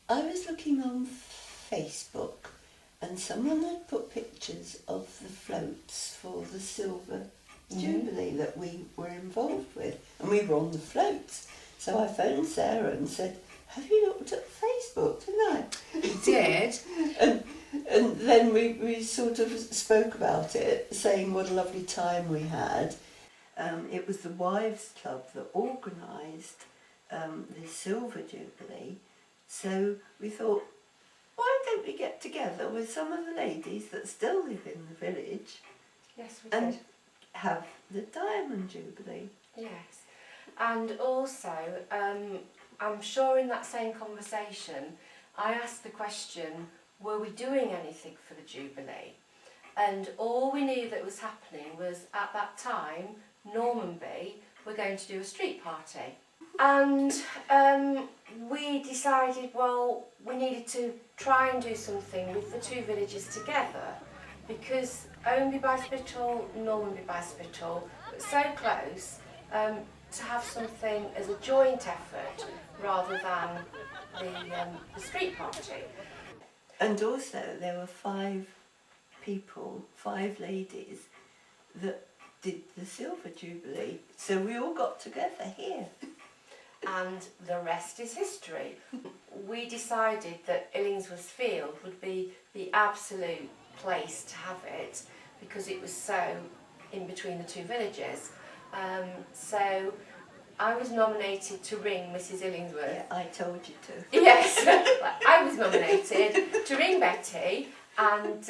I was looking on Facebook and someone had put pictures of the floats for the Silver Jubilee that we were involved with, and we were on the floats. So I phoned Sarah and said, "Have you looked at Facebook tonight?" We did. and then we sort of spoke about it, saying what a lovely time we had. It was the Wives Club that organised the Silver Jubilee. So we thought, why don't we get together with some of the ladies that still live in the village? Yes, we and did. Have the Diamond Jubilee. Yes, and also I'm sure in that same conversation I asked the question, were we doing anything for the Jubilee? And all we knew that was happening was, at that time, Normanby were going to do a street party. And we decided, well, we needed to try and do something with the two villages together, because Owmby by Spital, Normanby by Spital were so close, to have something as a joint effort rather than the street party. And also there were 5 people, 5 ladies that did the Silver Jubilee, so we all got together here. And the rest is history. We decided that Illingsworth Field would be the absolute place to have it, because it was so in between the two villages. So I was nominated to ring Mrs. Illingsworth. Yeah, I told you to. Yes, I was nominated to ring Betty, and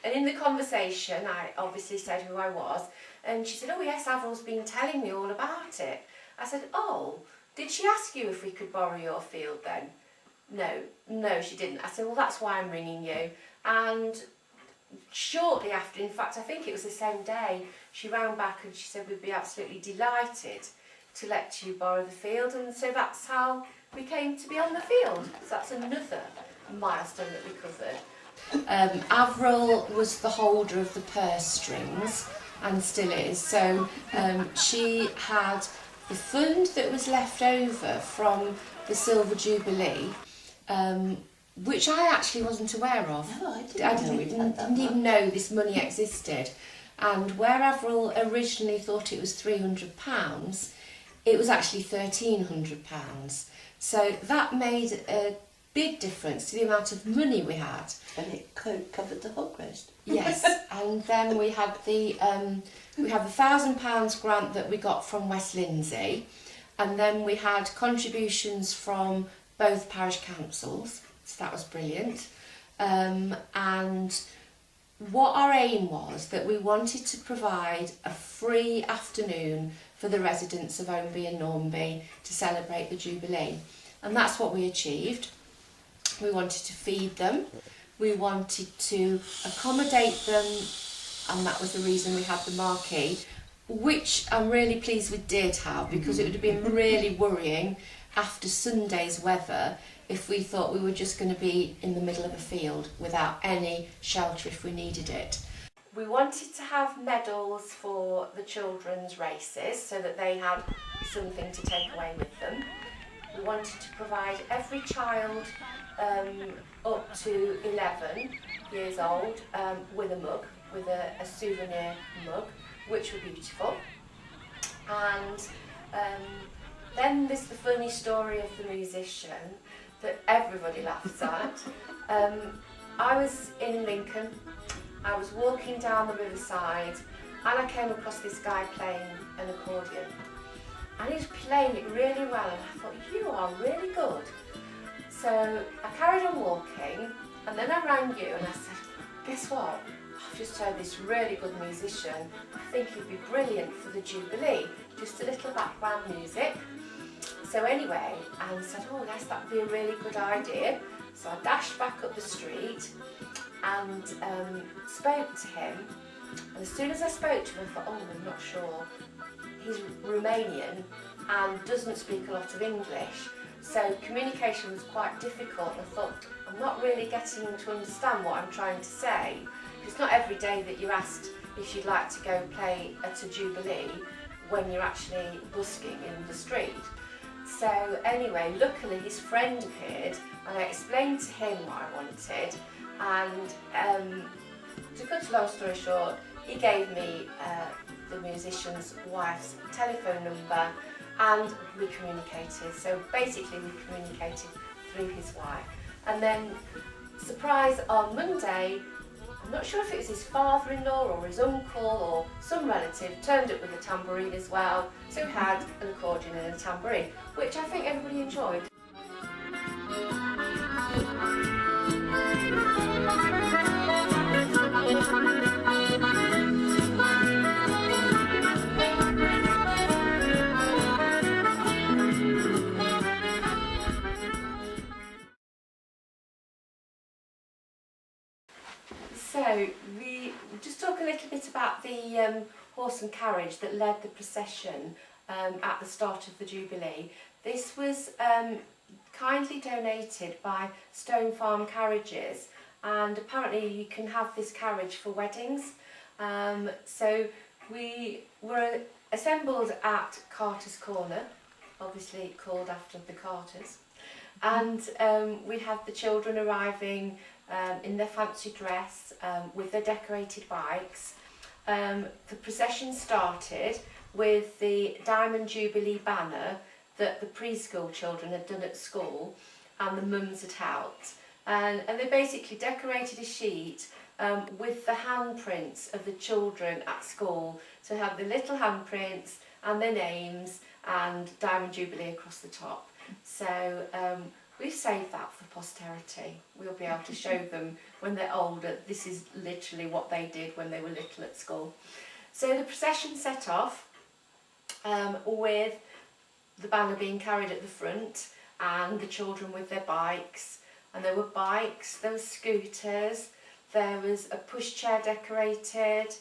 in the conversation I obviously said who I was, and she said, "Oh yes, Avril's been telling me all about it." I said, "Oh, did she ask you if we could borrow your field then?" No, she didn't. I said, "Well, that's why I'm ringing you." And shortly after, in fact I think it was the same day, she rang back and she said, "We'd be absolutely delighted to let you borrow the field." And so that's how we came to be on the field. So that's another milestone that we covered. Avril was the holder of the purse strings and still is, so she had the fund that was left over from the Silver Jubilee, which I actually wasn't aware of. No, I didn't even know this money existed. And where Avril originally thought it was £300, it was actually £1,300. So that made a big difference to the amount of money we had. And it covered the hog roast. Yes, and then we had the £1,000 grant that we got from West Lindsey, and then we had contributions from both parish councils, so that was brilliant. And what our aim was that we wanted to provide a free afternoon for the residents of Owmby and Normanby to celebrate the Jubilee, and that's what we achieved. We wanted to feed them, we wanted to accommodate them, and that was the reason we had the marquee, which I'm really pleased we did have, because it would have been really worrying after Sunday's weather if we thought we were just going to be in the middle of a field without any shelter if we needed it. We wanted to have medals for the children's races so that they had something to take away with them. We wanted to provide every child up to 11 years old with a mug, with a souvenir mug, which were beautiful. And then there's the funny story of the musician that everybody laughs at. I was in Lincoln, I was walking down the riverside, and I came across this guy playing an accordion. And he was playing it really well, and I thought, you are really good. So I carried on walking, and then I rang you and I said, guess what? I've just heard this really good musician. I think he'd be brilliant for the Jubilee. Just a little background music. So anyway, I said, oh yes, that'd be a really good idea. So I dashed back up the street and spoke to him. And as soon as I spoke to him, I thought, oh, I'm not sure. He's Romanian and doesn't speak a lot of English. So communication was quite difficult. I thought, I'm not really getting him to understand what I'm trying to say. It's not every day that you're asked if you'd like to go play at a Jubilee when you're actually busking in the street. So anyway, luckily his friend appeared and I explained to him what I wanted, and to cut a long story short, he gave me the musician's wife's telephone number and we communicated. So basically we communicated through his wife. And then, surprise, on Monday, I'm not sure if it was his father-in-law or his uncle or some relative, turned up with a tambourine as well. So we had an accordion and a tambourine, which I think everybody enjoyed. So we just talk a little bit about the horse and carriage that led the procession at the start of the Jubilee. This was kindly donated by Stone Farm Carriages, and apparently you can have this carriage for weddings. So we were assembled at Carter's Corner, obviously called after the Carters, and we had the children arriving in their fancy dress with their decorated bikes. The procession started with the Diamond Jubilee banner that the preschool children had done at school and the mums had helped. And they basically decorated a sheet with the handprints of the children at school. So have the little handprints and their names and Diamond Jubilee across the top. So we've saved that for posterity. We'll be able to show them when they're older. This is literally what they did when they were little at school. So the procession set off with the banner being carried at the front and the children with their bikes. And there were bikes, there were scooters, there was a pushchair decorated,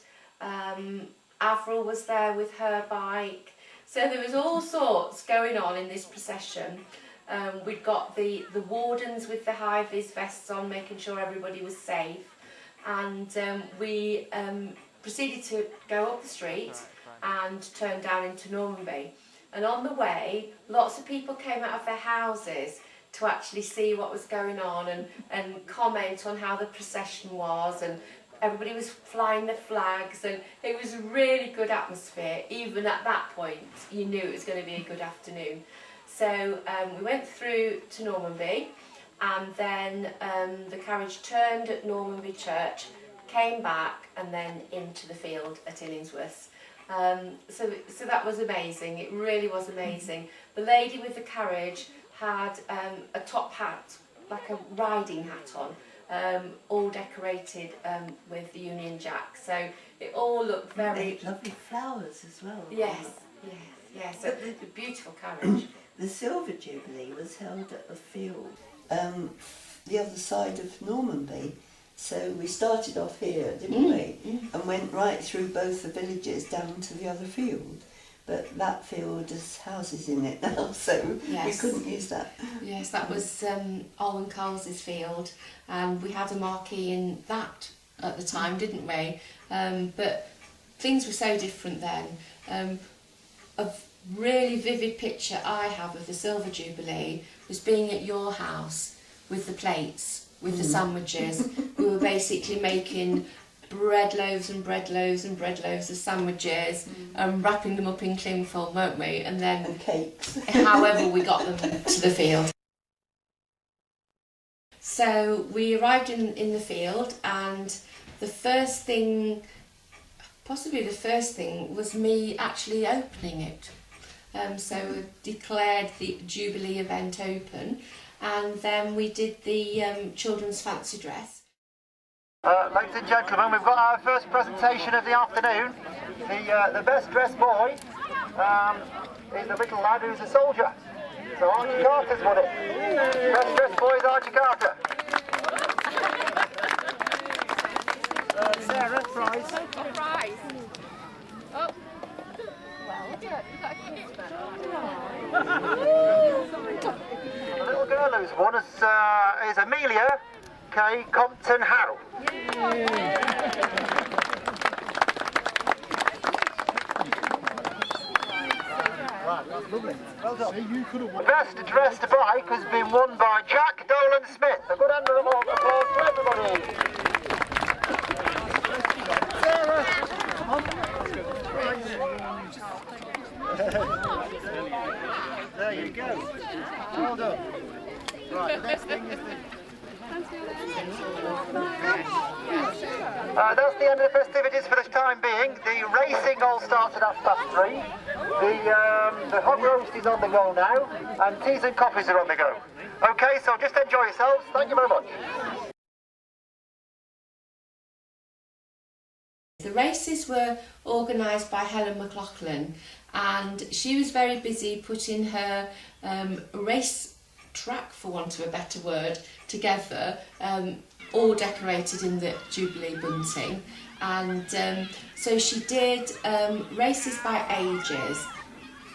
Avril was there with her bike. So there was all sorts going on in this procession. We'd got the wardens with the high-vis vests on, making sure everybody was safe. And we proceeded to go up the street and turn down into Normanby. And on the way, lots of people came out of their houses to actually see what was going on and comment on how the procession was, and everybody was flying the flags, and it was a really good atmosphere. Even at that point, you knew it was going to be a good afternoon. So we went through to Normanby, and then the carriage turned at Normanby Church, came back, and then into the field at Illingsworth. So that was amazing. It really was amazing. The lady with the carriage had a top hat, like a riding hat on, all decorated with the Union Jack. So it all looked very... Lovely flowers as well. Yes, yes, yes. So a beautiful carriage. The Silver Jubilee was held at a field the other side of Normanby. So we started off here, didn't we? And went right through both the villages down to the other field. But that field has houses in it now, so yes. we couldn't use that. Yes, that was Owen Carl's field, and we had a marquee in that at the time, didn't we? But things were so different then. A really vivid picture I have of the Silver Jubilee was being at your house with the plates, with the sandwiches. We were basically making bread loaves and bread loaves and bread loaves of sandwiches, wrapping them up in cling film, weren't we? And then and cakes. however we got them to the field. So we arrived in the field, and the first thing, possibly the first thing, was me actually opening it. So we declared the Jubilee event open, and then we did the children's fancy dress. Ladies and gentlemen, we've got our first presentation of the afternoon. The best dressed boy is the little lad who's a soldier. So Archie Carter's won it. Best dressed boy is Archie Carter. Sarah, prize. Prize. Oh. The little girl who's won is Amelia K. Compton Howe. Well done. Best dressed bike has been won by Jack Dolan Smith. A good hand of applause to everybody. Sarah. There you go. Well done. Right, the next thing is that's the end of the festivities for the time being. The racing all starts at 3:30. The hog roast is on the go now, and teas and coffees are on the go. Okay, so just enjoy yourselves. Thank you very much. The races were organised by Helen McLaughlin, and she was very busy putting her race track, for want of a better word, together, all decorated in the Jubilee bunting. And so she did races by ages.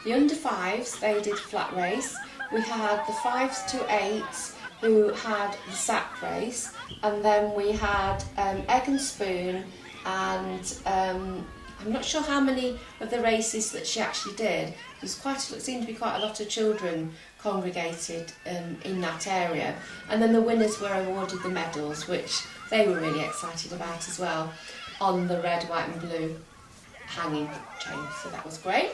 The under fives, they did flat race. We had the 5s to 8s who had the sack race, and then we had egg and spoon, and I'm not sure how many of the races that she actually did. There seemed to be quite a lot of children congregated in that area, and then the winners were awarded the medals, which they were really excited about as well, on the red, white and blue hanging chain, so that was great.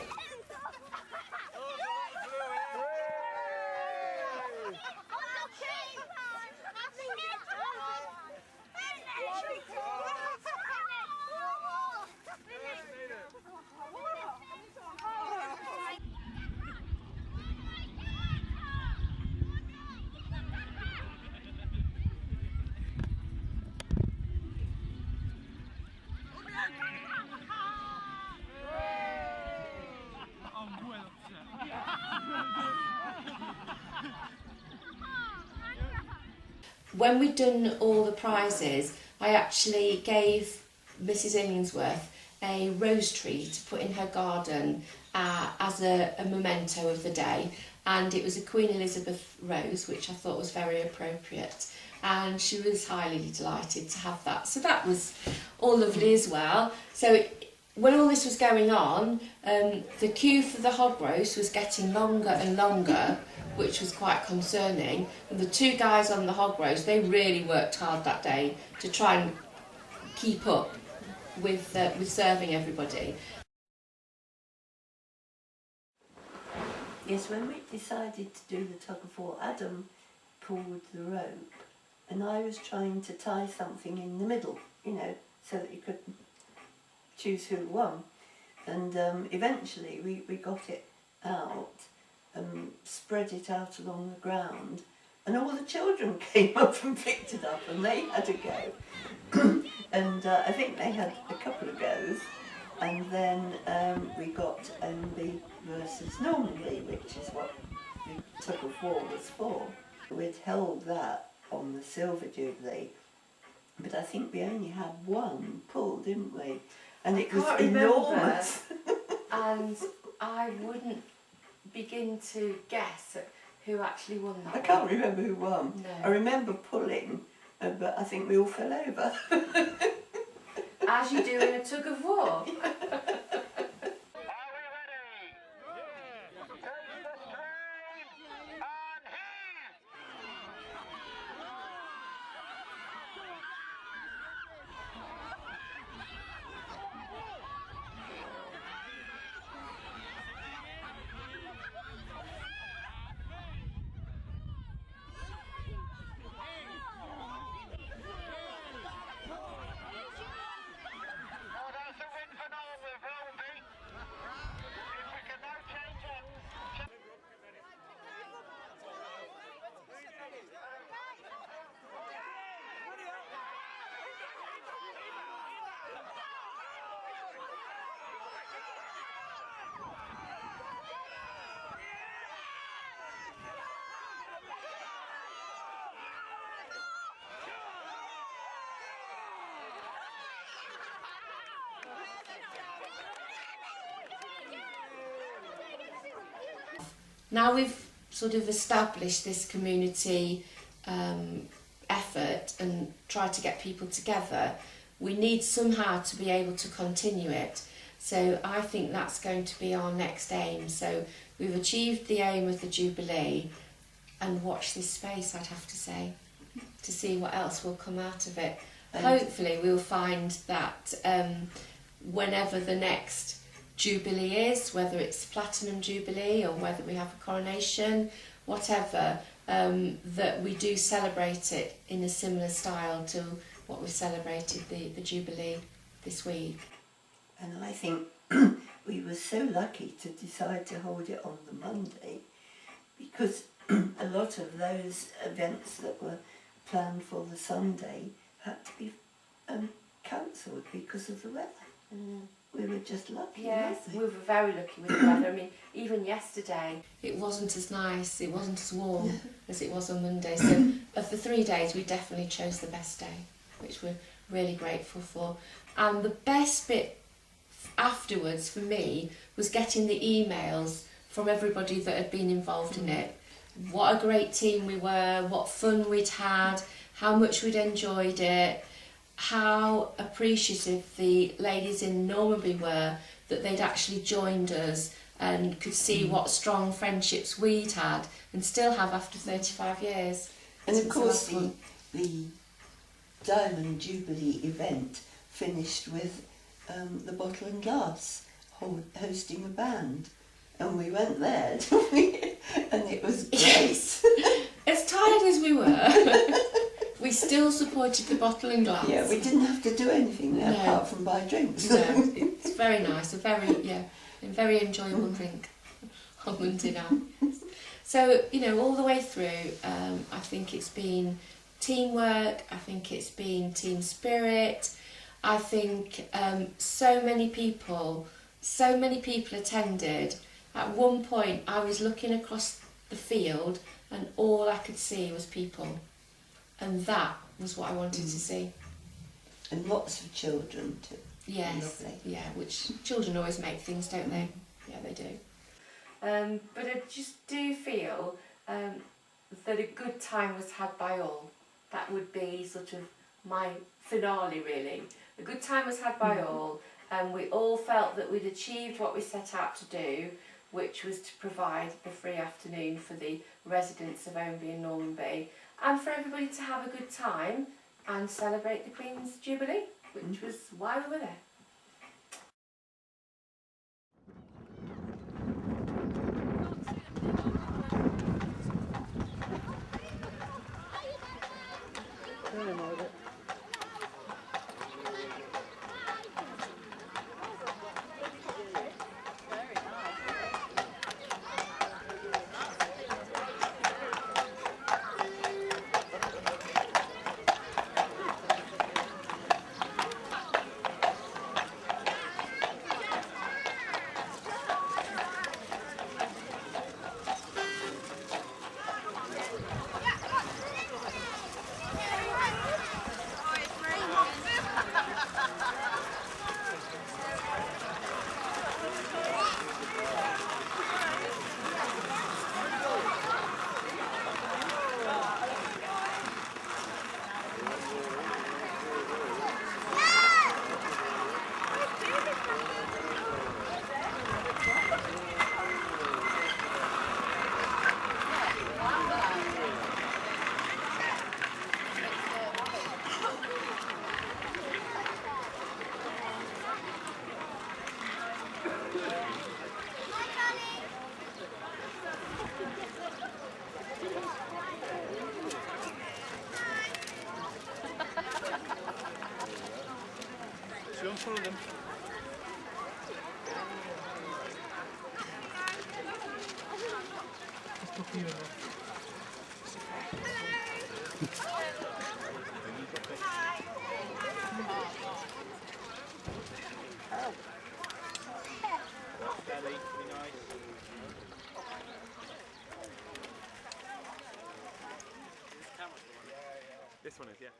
When we'd done all the prizes, I actually gave Mrs Illingsworth a rose tree to put in her garden as a memento of the day, and it was a Queen Elizabeth rose, which I thought was very appropriate, and she was highly delighted to have that. So that was all lovely as well. So when all this was going on, the queue for the hog roast was getting longer and longer, which was quite concerning. And the two guys on the hog roast, they really worked hard that day to try and keep up with serving everybody. Yes, when we decided to do the tug of war, Adam pulled the rope and I was trying to tie something in the middle, you know, so that you could choose who won. And eventually we got it out and spread it out along the ground, and all the children came up and picked it up and they had a go. And I think they had a couple of goes, and then we got Owmby versus Normanby, which is what the tug of war was for. We'd held that on the Silver Jubilee, but I think we only had one pull, didn't we? And it was enormous. And I wouldn't begin to guess who actually won that. I can't remember who won. No. I remember pulling, but I think we all fell over. As you do in a tug of war. now we've sort of established this community effort and tried to get people together, we need somehow to be able to continue it. So I think that's going to be our next aim. So we've achieved the aim of the Jubilee, and watch this space, I'd have to say, to see what else will come out of it. Hopefully we'll find that whenever the next Jubilee is, whether it's Platinum Jubilee or whether we have a coronation, whatever, that we do celebrate it in a similar style to what we celebrated the Jubilee this week. And I think we were so lucky to decide to hold it on the Monday, because a lot of those events that were planned for the Sunday had to be cancelled because of the weather. We were just lucky. Yes, weren't we were very lucky with the weather. I mean, even yesterday it wasn't as nice, it wasn't as warm as it was on Monday. So of the 3 days, we definitely chose the best day, which we're really grateful for. And the best bit afterwards for me was getting the emails from everybody that had been involved in it. What a great team we were, what fun we'd had, how much we'd enjoyed it, how appreciative the ladies in Normanby were that they'd actually joined us and could see what strong friendships we'd had and still have after 35 years. And of course the Diamond Jubilee event finished with the Bottle and Glass hosting a band. And we went there, didn't we? And it was great. As tired as we were, we still supported the Bottle and Glass. Yeah, we didn't have to do anything there apart from buy drinks. No, it's very nice, a very enjoyable drink on Monday night. So, you know, all the way through, I think it's been teamwork, I think it's been team spirit, I think so many people attended. At one point I was looking across the field and all I could see was people, and that was what I wanted to see. And lots of children too. Yes, lovely. Yeah, which children always make things, don't they? Yeah, they do. But I just do feel that a good time was had by all. That would be sort of my finale, really. A good time was had by all, and we all felt that we'd achieved what we set out to do, which was to provide the free afternoon for the residents of Owmby and Normanby, and for everybody to have a good time and celebrate the Queen's Jubilee, which was why we were there. Don't follow them. Just look here. Belly, pretty nice. This one is, yeah.